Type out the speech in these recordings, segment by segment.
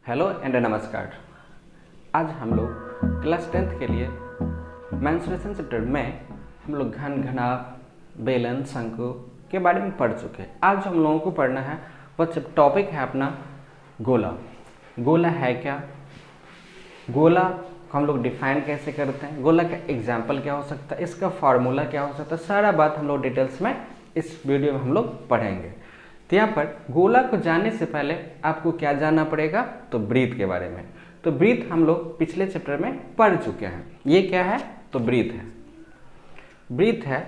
Hello and नमस्कार। आज हम लोग क्लास 10th के लिए मेंस्ट्रुएशन चैप्टर में हम लोग घन, घनाभ, बेलन, शंकु के बारे में पढ़ चुके हैं। आज हम लोगों को पढ़ना है वह टॉपिक है अपना गोला। गोला है क्या, गोला को हम लोग डिफाइन कैसे करते हैं, गोला का एग्जाम्पल क्या हो सकता है, इसका फार्मूला क्या हो सकता है, सारा बात हम लोग डिटेल्स में इस वीडियो में हम लोग पढ़ेंगे। तो यहाँ पर गोला को जानने से पहले आपको क्या जानना पड़ेगा, तो ब्रीथ के बारे में। तो ब्रीथ हम लोग पिछले चैप्टर में पढ़ चुके हैं। ये क्या है, तो ब्रीथ है। ब्रीथ है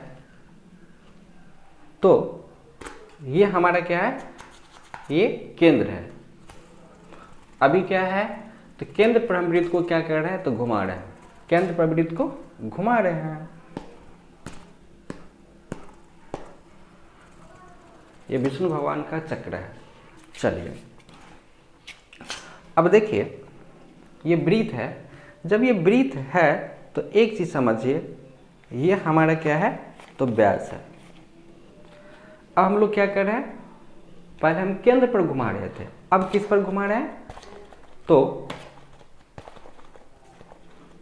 तो ये हमारा क्या है, ये केंद्र है। अभी क्या है, तो केंद्र पर हम ब्रीथ को क्या कर रहे हैं, तो घुमा रहे हैं। केंद्र पर ब्रीथ को घुमा रहे हैं। ये विष्णु भगवान का चक्र है। चलिए अब देखिए, ये ब्रीथ है। जब ये ब्रीथ है तो एक चीज समझिए, ये हमारा क्या है, तो व्यास है। अब हम लोग क्या कर रहे हैं, पहले हम केंद्र पर घुमा रहे थे, अब किस पर घुमा रहे हैं, तो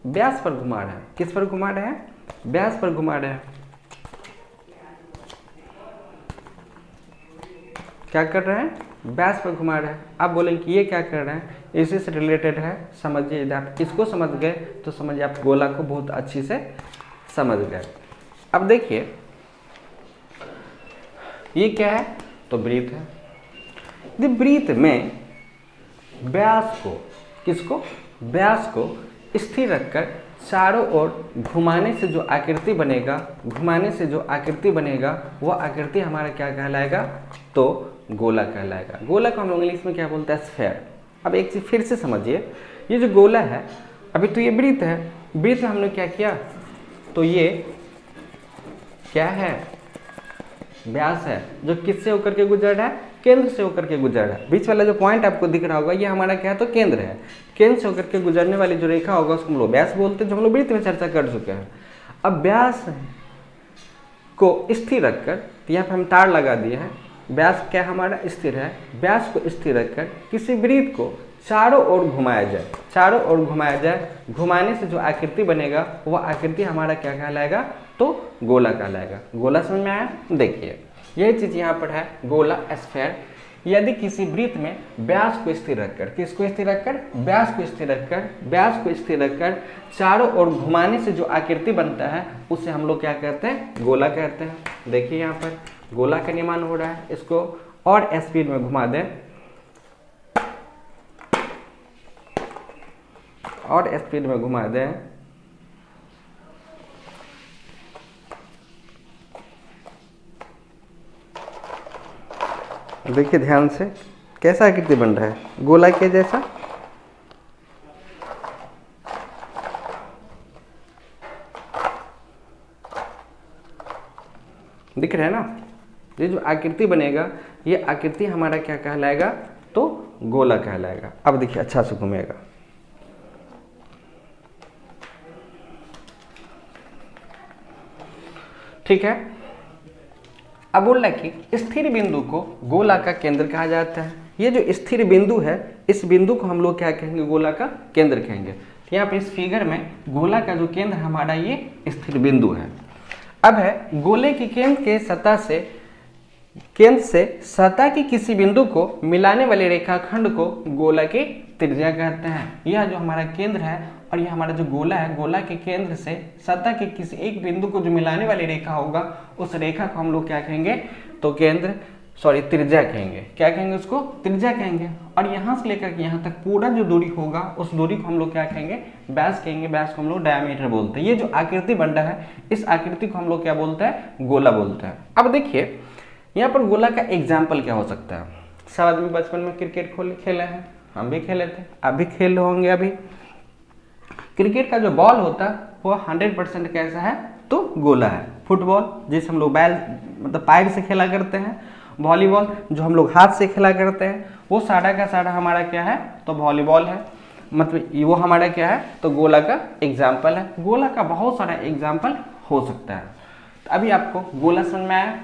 व्यास पर घुमा रहे हैं। किस पर घुमा रहे हैं, व्यास पर घुमा रहे हैं। क्या कर रहे हैं, व्यास पर घुमा रहे हैं। आप बोलेंगे कि ये क्या कर रहे हैं, इसी से रिलेटेड है। समझिए, यदि आप इसको समझ गए तो समझिए आप गोला को बहुत अच्छी से समझ गए। अब देखिए ये क्या है, तो ब्रीथ है। यदि ब्रीथ में व्यास को, किसको, व्यास को स्थिर रखकर चारों ओर घुमाने से जो आकृति बनेगा, घुमाने से जो आकृति बनेगा, वह आकृति हमारा क्या कहलाएगा, तो गोला कहलाएगा। गोला को हम लोग इंग्लिश में क्या बोलते हैं, स्फेयर। अब एक चीज फिर से समझिए, ये जो गोला है, अभी तो ये ब्रीथ है। ब्रीथ में हमने क्या किया, तो ये क्या है, व्यास है, जो किससे होकर के गुजर रहा है, केंद्र से होकर के गुजर रहा है। बीच वाला जो पॉइंट आपको दिख रहा होगा, ये हमारा क्या है, तो केंद्र है। केंद्र से होकर के गुजरने वाली जो रेखा होगा उसको हम लोग व्यास बोलते हैं, जो हम लोग ब्रीथ में चर्चा कर चुके हैं। अब व्यास को स्थिर रखकर, तो यहाँ पे हम तार लगा दिए हैं। व्यास क्या हमारा स्थिर है, व्यास को स्थिर रखकर किसी ब्रीथ को चारों ओर घुमाया जाए, चारों ओर घुमाया जाए। घुमाने से जो आकृति बनेगा वह आकृति हमारा क्या कहलाएगा, तो गोला कहलाएगा। गोला समझ में आया। देखिए यही चीज यहाँ पर है, गोला, स्फेयर। यदि किसी ब्रीथ में व्यास को स्थिर रखकर, किसको स्थिर रखकर, व्यास को स्थिर रखकर, व्यास को स्थिर रखकर चारों ओर घुमाने से जो आकृति बनता है उसे हम लोग क्या कहते हैं, गोला कहते हैं। देखिए यहाँ पर गोला का निर्माण हो रहा है। इसको और स्पीड में घुमा दें, और स्पीड में घुमा दें, देखिए ध्यान से कैसा आकृति बन रहा है, गोला के जैसा। दिख रहा है ना, ये जो आकृति बनेगा, ये आकृति हमारा क्या कहलाएगा, तो गोला कहलाएगा। अब देखिए अच्छा से घूमेगा। ठीक है। अब बोल रहा है कि स्थिर बिंदु को गोला का केंद्र कहा जाता है। ये जो स्थिर बिंदु है, इस बिंदु को हम लोग क्या कहेंगे, गोला का केंद्र कहेंगे। तो यहाँ पे इस फिगर में गोला का जो केंद्र हमारा ये स्थिर बिंदु है। अब है गोले की केंद्र के सतह से, केंद्र से सतह की किसी बिंदु को मिलाने वाले रेखाखंड को गोला की त्रिज्या कहते हैं। यह जो हमारा केंद्र है और यह हमारा जो गोला है, गोला के केंद्र से सतह के किसी एक बिंदु को जो मिलाने वाली रेखा होगा, उस रेखा को हम लोग क्या कहेंगे, तो त्रिज्या कहेंगे। क्या कहेंगे, उसको त्रिज्या कहेंगे। और यहाँ से लेकर के यहाँ तक पूरा जो दूरी होगा, उस दूरी को हम लोग क्या कहेंगे, व्यास कहेंगे। व्यास को हम लोग डायमीटर बोलते हैं। ये जो आकृति बन रहा है, इस आकृति को हम लोग क्या बोलते हैं, गोला बोलते हैं। अब देखिए यहाँ पर गोला का एग्जाम्पल क्या हो सकता है। सब आदमी बचपन में क्रिकेट खेले हैं, हम भी खेले थे, आप भी खेल होंगे। अभी क्रिकेट का जो बॉल होता है वो 100% कैसा है, तो गोला है। फुटबॉल जिसे हम लोग बैल मतलब पैर से खेला करते हैं, वॉलीबॉल जो हम लोग हाथ से खेला करते हैं, वो सारा का सारा हमारा क्या है, तो वॉलीबॉल है। मतलब वो हमारा क्या है, तो गोला का एग्जाम्पल है। गोला का बहुत सारा एग्जाम्पल हो सकता है। तो अभी आपको गोला समझ में आया।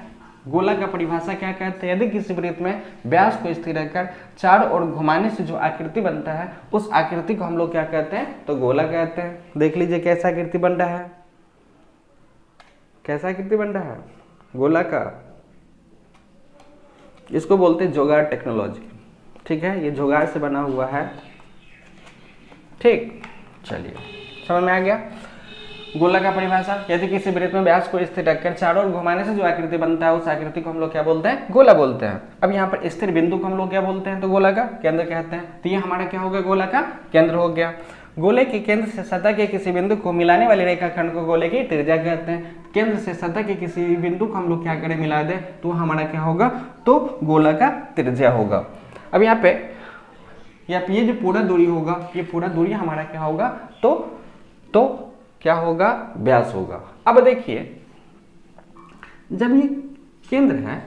गोला का परिभाषा क्या कहते हैं? यदि किसी वृत्त में व्यास को स्थिर रखकर चारों ओर घुमाने से जो आकृति बनता है उस आकृति को हम लोग क्या कहते हैं? तो गोला कहते हैं। देख लीजिए कैसा आकृति बन रहा है, कैसा आकृति बन रहा है गोला का। इसको बोलते हैं जुगाड़ टेक्नोलॉजी, ठीक है, ये जुगाड़ से बना हुआ है, ठीक। चलिए समझ में आ गया गोला का परिभाषा। यदि किसी वृत्त में व्यास को स्थिर रखकर चारों ओर घुमाने से जो आकृति बनता है उस आकृति को हम लोग क्या बोलते हैं? गोला बोलते हैं। अब यहाँ पर स्थिर बिंदु को हम लोग क्या बोलते हैं? तो गोला का केंद्र कहते हैं। तो ये हमारा क्या हो गया? गोला का केंद्र हो गया। गोले के केंद्र से सतह के किसी बिंदु को मिलाने वाले रेखाखंड को गोले की त्रिज्या कहते हैं। केंद्र से सतह के किसी बिंदु को हम लोग क्या करें? मिला दें तो हमारा क्या होगा? तो गोला का त्रिज्या होगा। अब यहाँ पे ये जो पूरा दूरी होगा, ये पूरा दूरी हमारा क्या होगा? तो क्या होगा? व्यास होगा। अब देखिए जब ये केंद्र है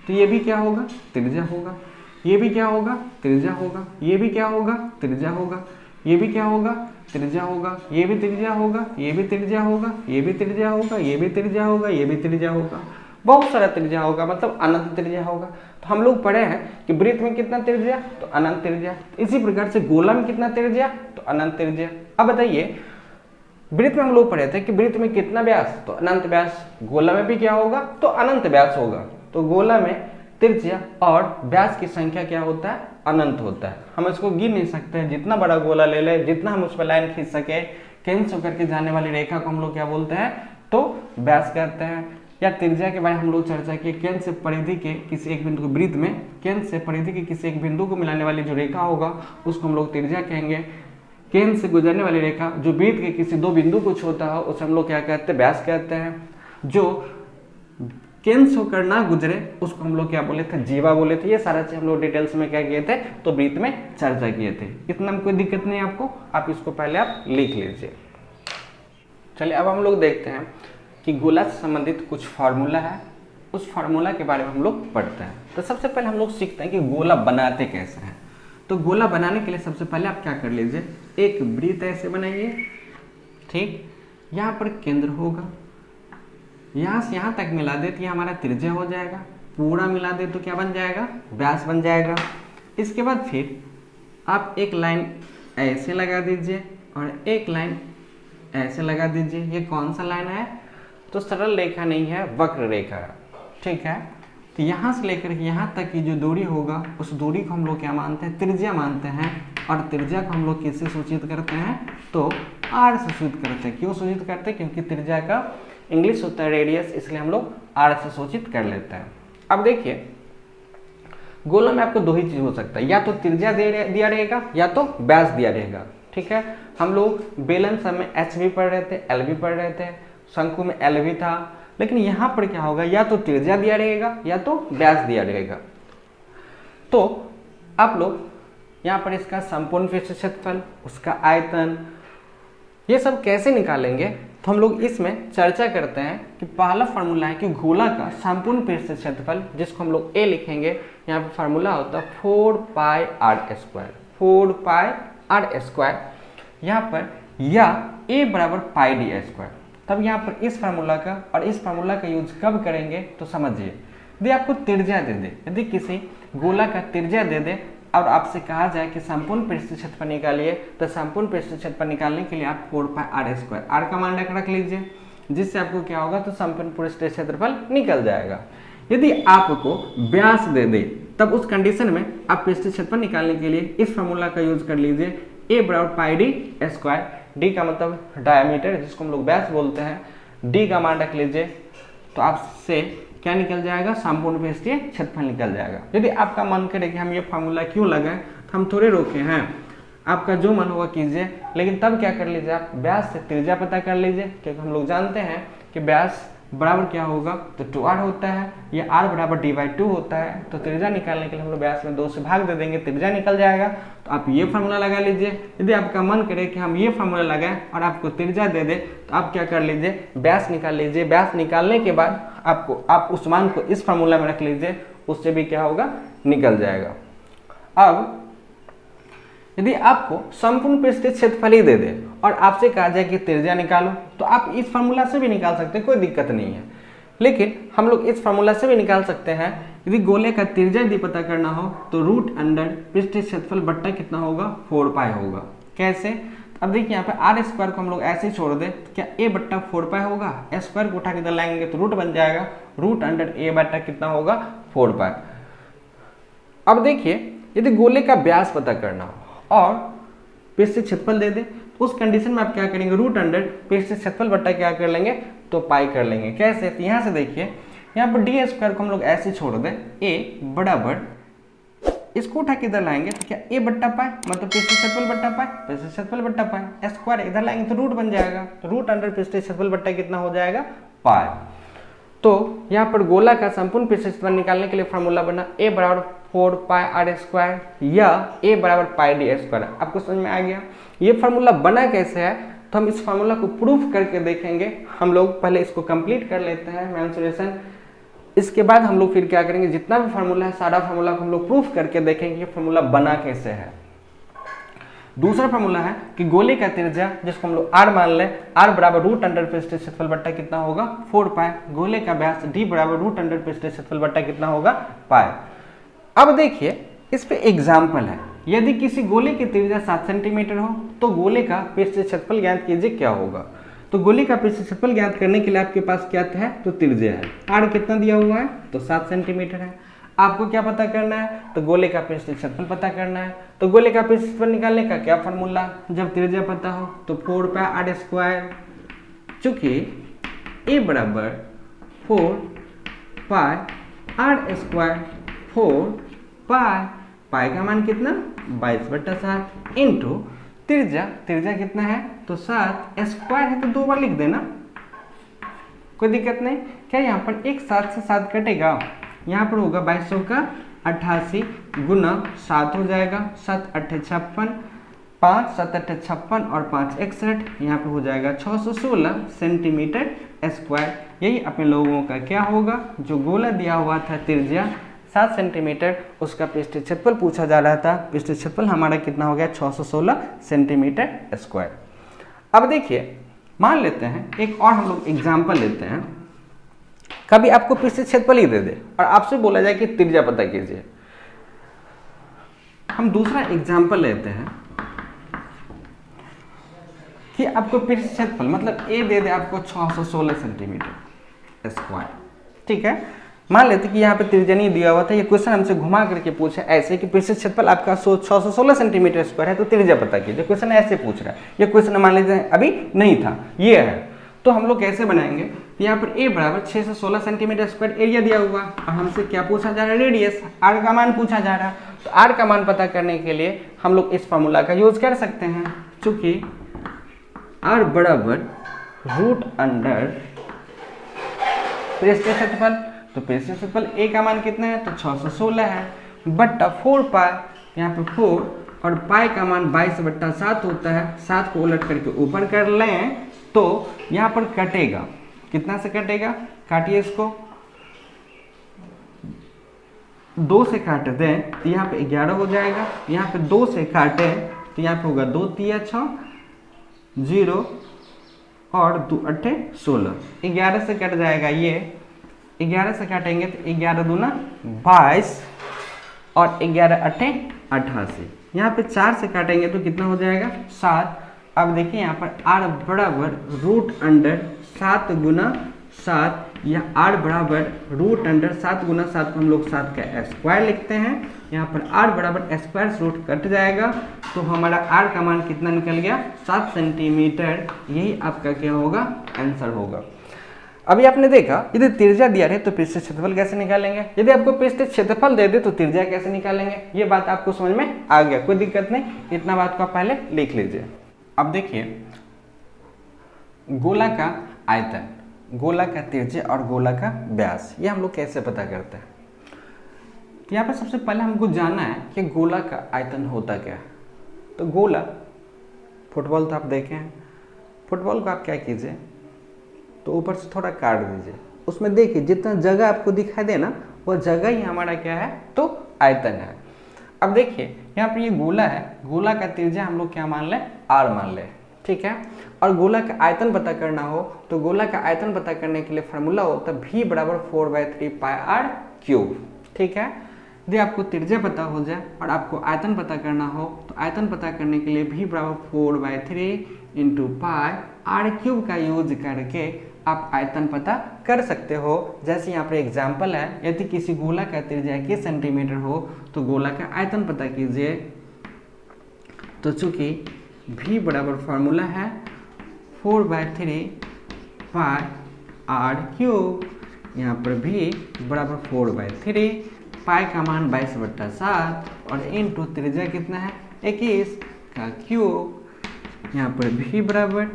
तो ये भी क्या होगा? त्रिज्या होगा। ये भी क्या होगा? त्रिज्या होगा। ये भी क्या होगा? त्रिज्या होगा। ये भी क्या होगा? त्रिज्या होगा। ये भी त्रिज्या होगा। ये भी त्रिज्या होगा। ये भी त्रिज्या होगा। ये भी त्रिज्या होगा। ये भी त्रिज्या होगा। बहुत सारा त्रिज्या होगा, मतलब अनंत त्रिज्या होगा। तो हम लोग पढ़े हैं कि वृत्त में कितना त्रिज्या? तो अनंत त्रिज्या। इसी प्रकार से गोला में कितना त्रिज्या? तो अनंत त्रिज्या। अब बताइए वृत्त में हम लोग पढ़े थे कि वृत्त में कितना व्यास? तो अनंत व्यास। गोला में भी क्या होगा? तो अनंत व्यास होगा। तो गोला में त्रिज्या और व्यास की संख्या क्या होता है? अनंत होता है। हम इसको गिन नहीं सकते हैं। जितना बड़ा गोला ले ले, जितना हम उस पर लाइन खींच सके, केंद्र होकर के जाने वाली रेखा को हम लोग क्या बोलते हैं? तो व्यास कहते हैं। या त्रिज्या के बारे में हम लोग चर्चा किए। केंद्र से परिधि के किसी एक बिंदु को, वृत्त में केंद्र से परिधि के किसी एक बिंदु को मिलाने वाली जो रेखा होगा उसको हम लोग त्रिज्या कहेंगे। केंद्र से गुजरने वाली रेखा जो वृत्त के किसी दो बिंदु को छूता है उसे हम लोग क्या कहते हैं? व्यास कहते हैं। जो केंद्र से होकर ना गुजरे उसको हम लोग क्या बोले थे? जीवा बोले थे। ये सारा चीज हम लोग डिटेल्स में क्या किए थे? तो वृत्त में चर्चा किए थे। इतना में कोई दिक्कत नहीं है आपको, आप इसको पहले आप लिख लीजिए। चलिए अब हम लोग देखते हैं कि गोला से संबंधित कुछ फार्मूला है, उस फार्मूला के बारे में हम लोग पढ़ते हैं। तो सबसे पहले हम लोग सीखते हैं कि गोला बनाते कैसे हैं। तो गोला बनाने के लिए सबसे पहले आप क्या कर लीजिए? एक वृत्त ऐसे बनाइए, ठीक। यहाँ पर केंद्र होगा, यहाँ से यहाँ तक मिला दे तो ये हमारा त्रिज्या हो जाएगा। पूरा मिला दे तो क्या बन जाएगा? व्यास बन जाएगा। इसके बाद फिर आप एक लाइन ऐसे लगा दीजिए और एक लाइन ऐसे लगा दीजिए। ये कौन सा लाइन है? तो सरल रेखा नहीं है, वक्र रेखा है, ठीक है। तो यहाँ से लेकर यहाँ तक की जो दूरी होगा उस दूरी को हम लोग क्या मानते हैं? त्रिज्या मानते हैं। और त्रिज्या को हम लोग किससे सूचित करते हैं? तो आर से सूचित करते हैं। क्यों सूचित करते हैं? क्योंकि त्रिज्या का इंग्लिश होता है रेडियस, इसलिए हम लोग आर से सूचित कर लेते हैं। अब देखिए गोला में आपको दो ही चीज हो सकता है, या तो त्रिज्या दिया रहेगा या तो व्यास दिया रहेगा, ठीक है। हम लोग बेलन सब में एच भी पढ़ रहे थे, एल भी पढ़ रहे थे, शंकु में एल भी था, लेकिन यहाँ पर क्या होगा? या तो त्रिज्या दिया रहेगा या तो व्यास दिया रहेगा। तो आप लोग यहाँ पर इसका संपूर्ण पृष्ठ क्षेत्रफल, उसका आयतन, ये सब कैसे निकालेंगे? तो हम लोग इसमें चर्चा करते हैं कि पहला फार्मूला है कि गोला का संपूर्ण पृष्ठ क्षेत्रफल, जिसको हम लोग ए लिखेंगे। यहाँ पर फार्मूला होता है 4 pi R square, 4 pi R square. यहाँ पर या ए बराबर पाई डी स्क्वायर। तब यहाँ पर इस फार्मूला का और इस फार्मूला का यूज कब करेंगे? तो समझिए, यदि आपको त्रिज्या दे दे, यदि किसी गोला का त्रिज्या दे दे और आपसे कहा जाए कि संपूर्ण पृष्ठ क्षेत्रफल निकालिए, तो संपूर्ण पृष्ठ क्षेत्रफल निकालने के लिए आप 4 पाई आर स्क्वायर, आर का मान रख लीजिए, जिससे आपको क्या होगा? तो संपूर्ण पृष्ठ क्षेत्रफल निकल जाएगा। यदि आपको व्यास दे दे तब उस कंडीशन में आप पृष्ठ क्षेत्रफल निकालने के लिए इस फार्मूला का यूज कर लीजिए, ए बराबर पाई डी स्क्वायर। डी का मतलब डायमीटर, जिसको हम लोग व्यास बोलते हैं। डी का मान रख लीजिए, तो आपसे क्या निकल जाएगा? संपूर्ण पृष्ठीय क्षेत्रफल निकल जाएगा। यदि आपका मन करे कि हम ये फार्मूला क्यों लगाएं, तो हम थोड़े रोके हैं, आपका जो मन होगा कीजिए, लेकिन तब क्या कर लीजिए? आप व्यास से त्रिज्या पता कर लीजिए, क्योंकि हम लोग जानते हैं कि व्यास बराबर क्या होगा? तो 2r होता है, या r बराबर d/2 होता है। तो त्रिज्या निकालने के लिए हम लोग व्यास में 2 से भाग दे देंगे, त्रिज्या निकल जाएगा। तो आप ये फार्मूला लगा लीजिए। यदि आपका मन करे कि हम ये फार्मूला लगाएं और आपको त्रिज्या दे दे, तो आप क्या कर लीजिए? व्यास निकाल लीजिए। व्यास निकालने के बाद आप उस मान को इस फार्मूला में रख लीजिए, उससे भी क्या होगा? निकल जाएगा। अब यदि आपको संपूर्ण पृष्ठीय क्षेत्रफल ही दे दे और आपसे कहा जाए कि त्रिज्या निकालो, तो आप इस फार्मूला से भी निकाल सकते हैं, कोई दिक्कत नहीं है। लेकिन हम लोग इस फार्मूला से भी निकाल सकते हैं, यदि गोले का त्रिज्या यदि पता करना हो तो रूट अंडर पृष्ठीय क्षेत्रफल बट्टा कितना होगा 4 पाई होगा। कैसे? अब देखिए यहाँ पे आर स्क्वायर को हम लोग ऐसे ही छोड़ दें तो क्या ए बट्टा 4 पाई होगा, स्क्वायर को उठा के इधर लाएंगे तो रूट बन जाएगा, रूट अंडर ए बट्टा कितना होगा 4 पाई। अब देखिए यदि गोले का व्यास पता करना हो और पृष्ठीय क्षेत्रफल दे दे तो उस कंडीशन में आप क्या करेंगे, रूट अंडर पृष्ठीय क्षेत्रफल बट्टा क्या कर लेंगे तो पाई कर लेंगे। कैसे? तो यहाँ से देखिए यहाँ पर डी स्क्वायर को हम लोग ऐसे छोड़ दें, ए बराबर इसको उठा के इधर लाएंगे तो क्या ए बट्टा पाई मतलब पृष्ठीय क्षेत्रफल बट्टा पाई, पृष्ठीय क्षेत्रफल बट्टा पाई, स्क्वायर इधर लाएंगे तो रूट बन जाएगा, तो रूट अंडर पृष्ठीय क्षेत्रफल बट्टा कितना हो जाएगा पाई। तो यहाँ पर गोला का संपूर्ण पृष्ठीय क्षेत्रफल निकालने के लिए फार्मूला बना ए बराबर 4 पाई आर स्क्वायर या ए बराबर पाई डी स्क्वायर। आपको समझ में आ गया? ये फार्मूला बना कैसे है तो हम इस फार्मूला को प्रूफ करके देखेंगे। हम लोग पहले इसको कंप्लीट कर लेते हैं मेंसुरेशन, इसके बाद हम लोग फिर क्या करेंगे, जितना भी फार्मूला है सारा फार्मूला को हम लोग प्रूफ करके देखेंगे कि फार्मूला बना कैसे है। दूसरा फार्मूला है कि गोले का त्रिज्या जिसको हम लोग आर मान लें, आर बराबर रूट अंडर पृष्ठीय क्षेत्रफल बट्टा कितना होगा 4 पाई, गोले का व्यास डी बराबर रूट अंडर पृष्ठीय क्षेत्रफल बट्टा कितना होगा पाई। अब देखिए इस पे एग्जाम्पल है, यदि किसी गोले की त्रिज्या 7 सेंटीमीटर हो तो गोले का पृष्ठीय क्षेत्रफल ज्ञात कीजिए क्या होगा। तो गोले का पृष्ठीय क्षेत्रफल ज्ञात करने के लिए आपके पास क्या है तो त्रिज्या है, आर कितना दिया हुआ है तो 7 सेंटीमीटर है। आपको क्या पता करना है तो गोले का पृष्ठीय क्षेत्रफल पता करना है। तो गोले का पृष्ठीय क्षेत्रफल निकालने का क्या फार्मूला, जब त्रिज्या पता हो तो 4 पाई आर स्क्वायर, चूंकि ए बराबर 4 पाई आर स्क्वायर 4 पाई, पाई का मान कितना 22/7 इंटू त्रिज्या, त्रिज्या कितना है तो 7, स्क्वायर है तो 2 बार लिख देना, कोई दिक्कत नहीं। क्या यहाँ पर एक 7 से 7 कटेगा, यहाँ पर होगा 2200 का 88 गुना 7 हो जाएगा, 7 8 56, 5 7 8 56 और 5 61, यहाँ पे हो जाएगा 616 सेंटीमीटर स्क्वायर। यही अपने लोगों का क्या होगा, जो गोला दिया हुआ था त्रिज्या 7 सेंटीमीटर, उसका पृष्ठीय क्षेत्रफल पूछा जा रहा था, पृष्ठीय क्षेत्रफल हमारा कितना हो गया 616 सेंटीमीटर स्क्वायर। अब देखिए मान लेते हैं एक और हम लोग एग्जाम्पल लेते हैं, कभी आपको पृष्ठीय क्षेत्रफल ही दे दे और आपसे बोला जाए कि त्रिज्या पता कीजिए। हम दूसरा एग्जाम्पल लेते हैं कि आपको पृष्ठीय क्षेत्रफल मतलब ए दे दे आपको 616 सेंटीमीटर स्क्वायर, ठीक है। मान लेते कि यहाँ पे त्रिज्या नहीं दिया हुआ था, ये क्वेश्चन हमसे घुमा करके पूछा ऐसे कि पृष्ठीय क्षेत्रफल आपका 616 सेंटीमीटर स्क्वायर है तो त्रिज्या पता कीजिए, क्वेश्चन ऐसे पूछ रहा है। ये क्वेश्चन मान लीजिए अभी नहीं था, ये है, तो हम लोग कैसे बनाएंगे, तो यहाँ पर ए बराबर 6 से 16 सेंटीमीटर स्क्वायर एरिया दिया हुआ और हमसे क्या पूछा जा रहा है रेडियस, आर का मान पूछा जा रहा है। तो आर का मान पता करने के लिए हम लोग इस फॉर्मूला का यूज कर सकते हैं, चूंकि आर बराबर रूट अंडर पृष्ठीय क्षेत्रफल, तो पृष्ठीय क्षेत्रफल ए का मान कितना है तो 616 है, बट्टा 4 पाई, यहाँ पे 4 और पाई का मान 22/7 होता है, 7 को उलट करके ऊपर कर लें तो यहाँ पर कटेगा, कितना से कटेगा, काटिए इसको, 2 से काट दें तो यहाँ पे 11 हो जाएगा, यहाँ पे 2 से काटें तो यहाँ पे होगा 2 3 6 0 और 2 8 16, 11 से कट जाएगा, ये 11 से काटेंगे तो 11 दूना 22 और 11 8 88, यहाँ पे 4 से काटेंगे तो कितना हो जाएगा 7। अब देखिए यहाँ पर r बराबर रूट अंडर 7 गुना 7, या r बराबर रूट अंडर 7 गुना 7 को हम लोग 7 का स्क्वायर लिखते हैं, यहाँ पर r बराबर स्क्वायर रूट कट जाएगा तो हमारा r का मान कितना निकल गया 7 सेंटीमीटर। यही आपका क्या होगा आंसर होगा। अभी आपने देखा यदि त्रिज्या दिया है तो पृष्ठीय क्षेत्रफल कैसे निकालेंगे, यदि आपको पृष्ठीय क्षेत्रफल दे दे तो त्रिज्या कैसे निकालेंगे, ये बात आपको समझ में आ गया, कोई दिक्कत नहीं, इतना बात को आप पहले लिख लीजिए। अब देखिए गोला का आयतन, गोला का त्रिज्या और गोला का व्यास, ये हम लोग कैसे पता करते हैं। तो यहाँ पर सबसे पहले हमको जानना है कि गोला का आयतन होता क्या है। तो गोला, फुटबॉल तो आप देखे हैं, फुटबॉल को आप क्या कीजिए तो ऊपर से थोड़ा काट दीजिए, उसमें देखिए जितना जगह आपको दिखाई दे ना वो जगह ही हमारा क्या है तो आयतन है। अब देखिए यहाँ पर ये गोला है, गोला का त्रिज्या हम लोग क्या मान लें आर मान लें, ठीक है। और गोला का आयतन पता करना हो तो गोला का आयतन पता करने के लिए फार्मूला होता है V बराबर 4/3 पाई r क्यूब। ठीक है, यदि आपको त्रिज्या पता हो जाए और आपको आयतन पता करना हो तो आयतन पता करने के लिए V बराबर 4/3 इंटू पाई r क्यूब का यूज करके आप आयतन पता कर सकते हो। जैसे यहाँ पर एग्जाम्पल है, यदि किसी गोला का त्रिज्या 21 सेंटीमीटर हो तो गोला का आयतन पता कीजिए। तो चूंकि V बराबर फार्मूला है 4/3 पाई r क्यूब, यहाँ पर V बराबर 4/3, पाई का मान 22/7 और इंटू त्रिज्या कितना है 21 का क्यूब। यहाँ पर V बराबर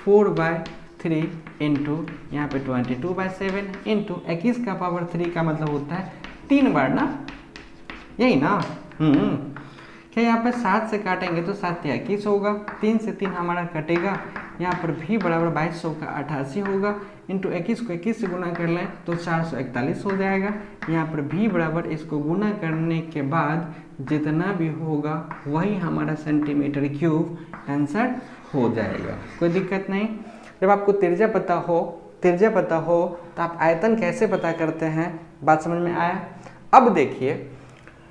4/3 इंटू यहाँ पे 22/7 इंटू 21 का पावर 3 का मतलब होता है 3 बार ना, यही ना। क्या यहाँ पे 7 से काटेंगे तो 7 या 21 होगा, 3 से 3 हमारा कटेगा। यहाँ पर V बराबर 2200 का 88 होगा, इंटू 21 को 21 से गुना कर लें तो 441 हो जाएगा। यहाँ पर V बराबर इसको गुना करने के बाद जितना भी होगा वही हमारा सेंटीमीटर क्यूब आंसर हो जाएगा, कोई दिक्कत नहीं। जब आपको त्रिज्या पता हो तो आप आयतन कैसे पता करते हैं, बात समझ में आया। अब देखिए,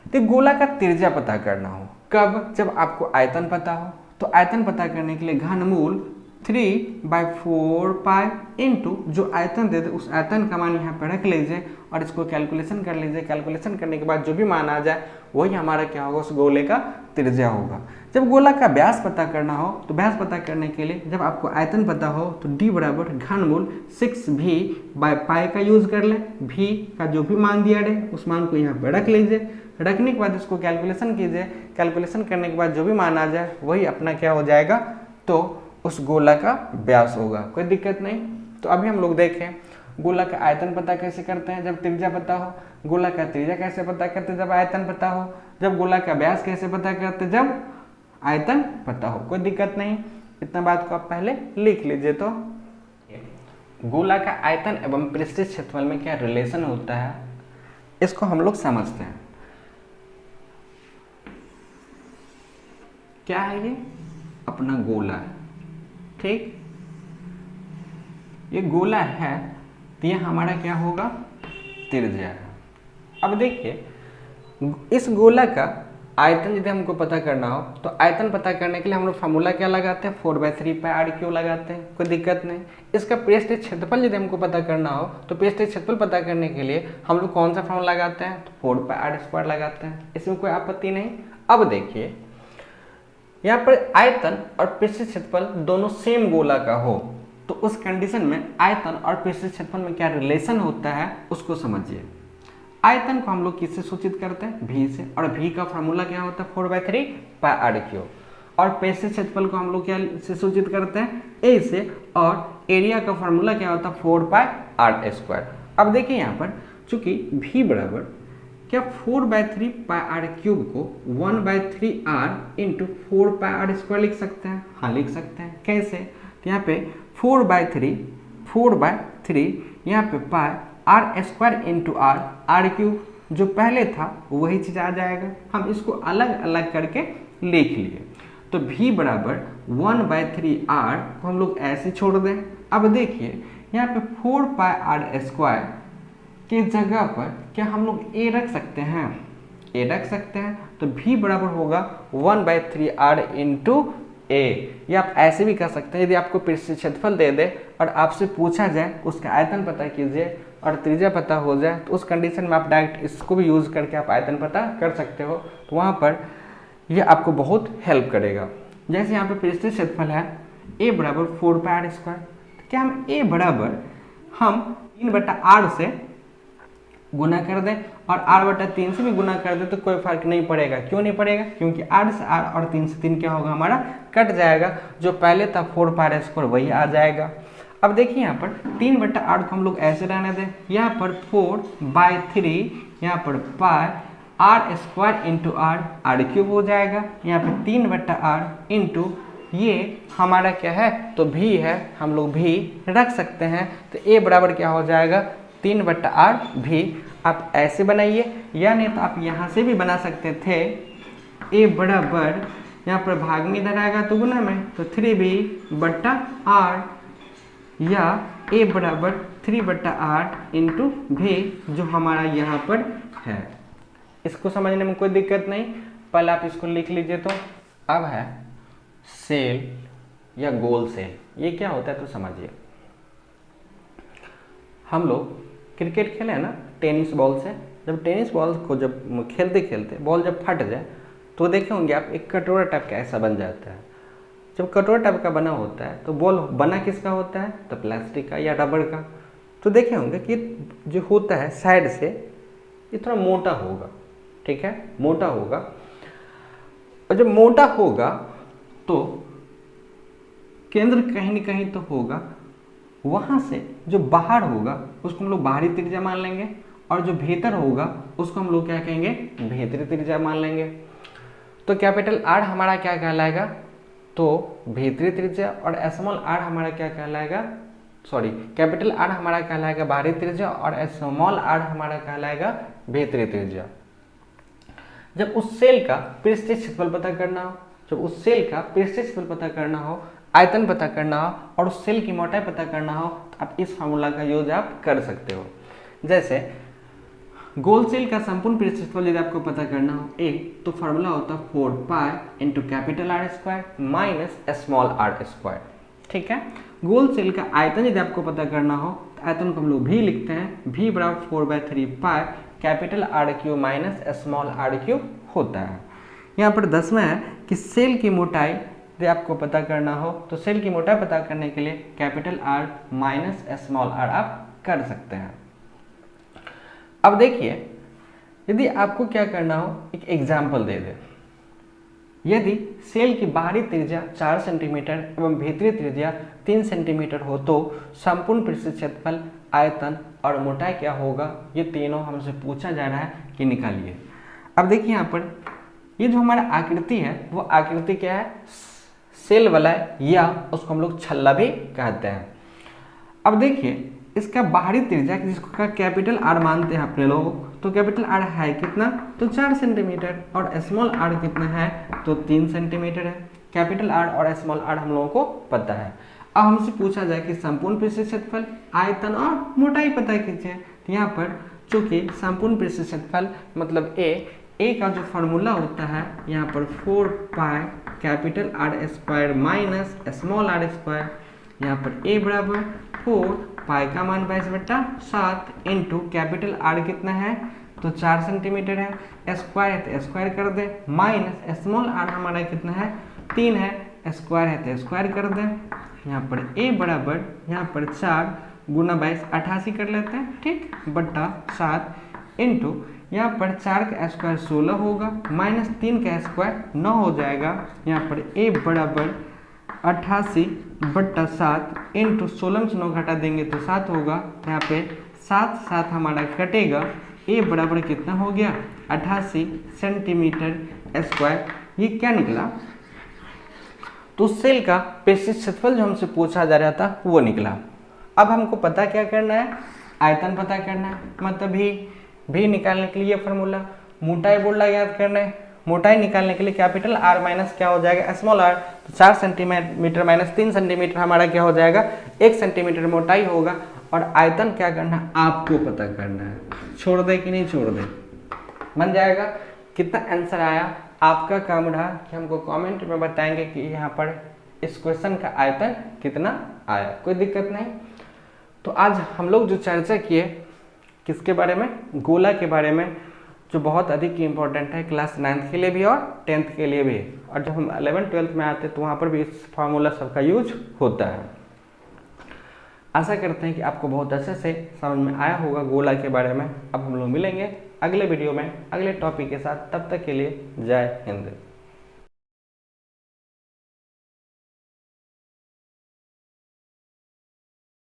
तो गोला का त्रिज्या पता करना हो कब, जब आपको आयतन पता हो। तो आयतन पता करने के लिए घनमूल 3/4 पाई इंटू जो आयतन दे दे उस आयतन का मान यहाँ पर रख लीजिए और इसको कैलकुलेशन कर लीजिए। कैलकुलेशन करने के बाद जो भी मान आ जाए वही हमारा क्या होगा, उस गोले का त्रिज्या होगा। जब गोला का व्यास पता करना हो तो व्यास पता करने के लिए जब आपको आयतन पता हो तो D बराबर घनमूल 6V/पाई का यूज कर ले। V का जो भी मान दिया रहे उस मान को यहाँ पर रख लीजिए। रखने के बाद इसको कैलकुलेशन कीजिए। कैलकुलेशन करने के बाद जो भी मान आ जाए वही अपना क्या हो जाएगा, तो उस गोला का व्यास होगा, कोई दिक्कत नहीं। तो अभी हम लोग देखें गोला का आयतन पता कैसे करते हैं जब त्रिज्या पता हो, गोला का त्रिज्या कैसे पता करते हैं जब आयतन पता हो, जब गोला का व्यास कैसे पता करते हैं जब आयतन पता हो, कोई दिक्कत नहीं। इतना बात को आप पहले लिख लीजिए। तो गोला का आयतन एवं पृष्ठीय क्षेत्रफल में क्या रिलेशन होता है इसको हम लोग समझते हैं। क्या है ये, अपना गोला है, ठीक। ये गोला है तो ये हमारा क्या होगा, त्रिज्या है। अब देखिए इस गोला का आयतन यदि हमको पता करना हो तो आयतन पता करने के लिए हम लोग फार्मूला क्या लगाते हैं, 4/3 पाई r क्यूब लगाते हैं, कोई दिक्कत नहीं। इसका पृष्ठीय क्षेत्रफल यदि हमको पता करना हो तो पृष्ठीय क्षेत्रफल पता करने के लिए हम लोग कौन सा फार्मूला लगाते हैं, तो 4πr² लगाते हैं, इसमें कोई आपत्ति नहीं। अब देखिए यहाँ पर आयतन और पृष्ठीय क्षेत्रफल दोनों सेम गोला का हो तो उस कंडीशन में आयतन और पृष्ठीय क्षेत्रफल में क्या रिलेशन होता है उसको समझिए। आयतन को हम लोग किससे सूचित करते हैं, V से, और V का फार्मूला क्या होता है 4/3 पाई r क्यूब। और पृष्ठीय क्षेत्रफल को हम लोग क्या से सूचित करते हैं, A से, और एरिया का फार्मूला क्या होता है 4πr²। अब देखिए यहाँ पर चूंकि V बराबर क्या 4/3 पाई r क्यूब को 1/3r इंटू 4πr² लिख सकते हैं, हाँ लिख सकते हैं। कैसे, तो यहाँ पे 4/3 यहाँ पे पाई r² इंटू r क्यूब जो पहले था वही चीज आ जाएगा, हम इसको अलग अलग करके लिख लिए। तो V बराबर 1/3r को हम लोग ऐसे छोड़ दें। अब देखिए यहाँ पे 4πr² के जगह पर क्या हम लोग a रख सकते हैं, a रख सकते हैं। तो V बराबर होगा 1/3r इंटू a। या आप ऐसे भी कर सकते हैं, यदि आपको पृष्ठीय क्षेत्रफल दे दे और आपसे पूछा जाए उसका आयतन पता कीजिए और त्रिज्या पता हो जाए तो उस कंडीशन में आप डायरेक्ट इसको भी यूज करके आप आयतन पता कर सकते हो। तो वहाँ पर ये आपको बहुत हेल्प करेगा। जैसे यहाँ पे पृष्ठीय क्षेत्रफल है a बराबर 4πr², तो क्या हम a बराबर हम 3/r से गुना कर दें और r/3 से भी गुना कर दें तो कोई फर्क नहीं पड़ेगा। क्यों नहीं पड़ेगा, क्योंकि r से r और 3 से 3 क्या होगा हमारा कट जाएगा, जो पहले था 4πr² वही आ जाएगा। अब देखिए यहाँ पर 3/r को हम लोग ऐसे रहने दें, यहाँ पर 4/3 यहाँ पर पाई r² इंटू r क्यूब हो जाएगा। यहाँ पर 3/r इंटू ये हमारा क्या है, तो V है, हम लोग V रख सकते हैं। तो a बराबर क्या हो जाएगा 3/r V। आप ऐसे बनाइए, या नहीं तो आप यहाँ से भी बना सकते थे, a बराबर यहाँ पर भाग में इधर आएगा तो गुना में, तो 3b बट्टा r या a बराबर 3/8 इंटू भी जो हमारा यहाँ पर है। इसको समझने में कोई दिक्कत नहीं, पहले आप इसको लिख लीजिए। तो अब है सेल या गोल सेल, ये क्या होता है तो समझिए। हम लोग क्रिकेट खेले हैं ना टेनिस बॉल से, जब टेनिस बॉल को जब खेलते खेलते बॉल जब फट जाए तो देखे होंगे आप एक कटोरा टाइप का ऐसा बन जाता है। जब कटोरा टाइप का बना होता है तो बॉल बना किसका होता है, तो प्लास्टिक का या रबड़ का। तो देखे होंगे कि जो होता है साइड से ये थोड़ा मोटा होगा, ठीक है, मोटा होगा। और जब मोटा होगा तो केंद्र कहीं न कहीं तो होगा, वहाँ से जो बाहर होगा उसको हम लोग बाहरी त्रिज्या मान लेंगे, और जो भीतर होगा उसको हम लोग क्या कहेंगे, भीतरी त्रिज्या मान लेंगे। तो कैपिटल आर हमारा क्या कहलाएगा, तो भीतरी त्रिज्या, और स्मॉल आर हमारा क्या कहलाएगा, सॉरी कैपिटल आर हमारा कहलाएगा बाहरी त्रिज्या और स्मॉल आर हमारा कहलाएगा भीतरी त्रिज्या। जब उस सेल का पृष्ठीय क्षेत्रफल पता करना हो, जब उस सेल का पृष्ठीय क्षेत्रफल पता करना हो, आयतन पता करना हो और उस सेल की मोटाई पता करना हो, तो आप इस फार्मूला का यूज आप कर सकते हो। जैसे गोल सेल का संपूर्ण पृष्ठीय क्षेत्रफल यदि आपको पता करना हो तो फार्मूला होता है 4 pi into capital R square minus small R square, ठीक है। गोल सेल का आयतन यदि आपको पता करना हो तो आयतन को हम लोग भी लिखते हैं, v बराबर 4/3 pi capital R cube minus small R cube होता है। यहाँ पर 10वां है कि सेल की मोटाई यदि आपको पता करना हो तो सेल की मोटाई पता करने के लिए capital R minus small R आप कर सकते हैं। अब देखिए यदि आपको क्या करना हो, एक एग्जाम्पल दे दे। यदि सेल की बाहरी त्रिज्या 4 सेंटीमीटर एवं भीतरी त्रिज्या 3 सेंटीमीटर हो तो संपूर्ण पृष्ठीय क्षेत्रफल, आयतन और मोटाई क्या होगा, ये तीनों हमसे पूछा जा रहा है कि निकालिए। अब देखिए यहाँ पर ये जो हमारा आकृति है वो आकृति क्या है, सेल वलय या उसको हम लोग छल्ला भी कहते हैं। अब देखिए इसका बाहरी त्रिज्या जिसको कैपिटल आर मानते हैं अपने लोग, तो कैपिटल आर है कितना, तो 4 सेंटीमीटर, और स्मॉल आर कितना है, तो 3 सेंटीमीटर है। कैपिटल आर और स्मॉल आर हम लोगों को पता है। अब हमसे पूछा जाए कि संपूर्ण पृष्ठीय क्षेत्रफल, आयतन और मोटाई पता कीजिए। तो यहाँ पर चूंकि संपूर्ण पृष्ठीय क्षेत्रफल मतलब ए का जो फार्मूला होता है यहाँ पर 4 pi capital R square minus small R square, यहाँ पर ए बराबर 4 पाई का मान 22/7 इंटू कैपिटल आर कितना है, तो 4 सेंटीमीटर है, स्क्वायर है तो स्क्वायर कर दे, माइनस स्मॉल आर हमारा कितना है, 3 है, स्क्वायर है तो स्क्वायर कर दे। यहाँ पर ए बराबर यहाँ पर 4 गुना 22 88 कर लेते हैं, ठीक, बट्टा 7 इंटू यहाँ पर 4 का स्क्वायर 16 होगा, माइनस 3 का स्क्वायर 9 हो जाएगा। यहाँ पर ए बराबर 88/7 इंटू 16 में 9 घटा देंगे तो 7 होगा। यहाँ पे 7 हमारा कटेगा, ए बराबर कितना हो गया, 88 सेंटीमीटर स्क्वायर। ये क्या निकला, तो सेल का पृष्ठीय क्षेत्रफल जो हमसे पूछा जा रहा था वो निकला। अब हमको पता क्या करना है, आयतन पता करना है, मतलब भी निकालने के लिए फार्मूला, मोटाई बोला याद करना है। मोटाई निकालने के लिए कैपिटल आर माइनस क्या हो जाएगा, स्मॉल आर, तो 4 सेंटीमीटर माइनस 3 सेंटीमीटर हमारा क्या हो जाएगा, 1 सेंटीमीटर मोटाई होगा। और आयतन क्या करना है, आपको पता करना है, छोड़ दे कि नहीं छोड़ दे, बन जाएगा। कितना आंसर आया, आपका काम रहा कि हमको कमेंट में बताएंगे कि यहाँ पर इस क्वेश्चन का आयतन कितना आया, कोई दिक्कत नहीं। तो आज हम लोग जो चर्चा किए किसके बारे में, गोला के बारे में, जो बहुत अधिक इम्पोर्टेंट है क्लास 9th के लिए भी और 10th के लिए भी। और जब हम 11th 12th में आते हैं तो वहाँ पर भी इस फार्मूला सबका यूज होता है। आशा करते हैं कि आपको बहुत अच्छे से समझ में आया होगा गोला के बारे में। अब हम लोग मिलेंगे अगले वीडियो में अगले टॉपिक के साथ, तब तक के लिए जय हिंद।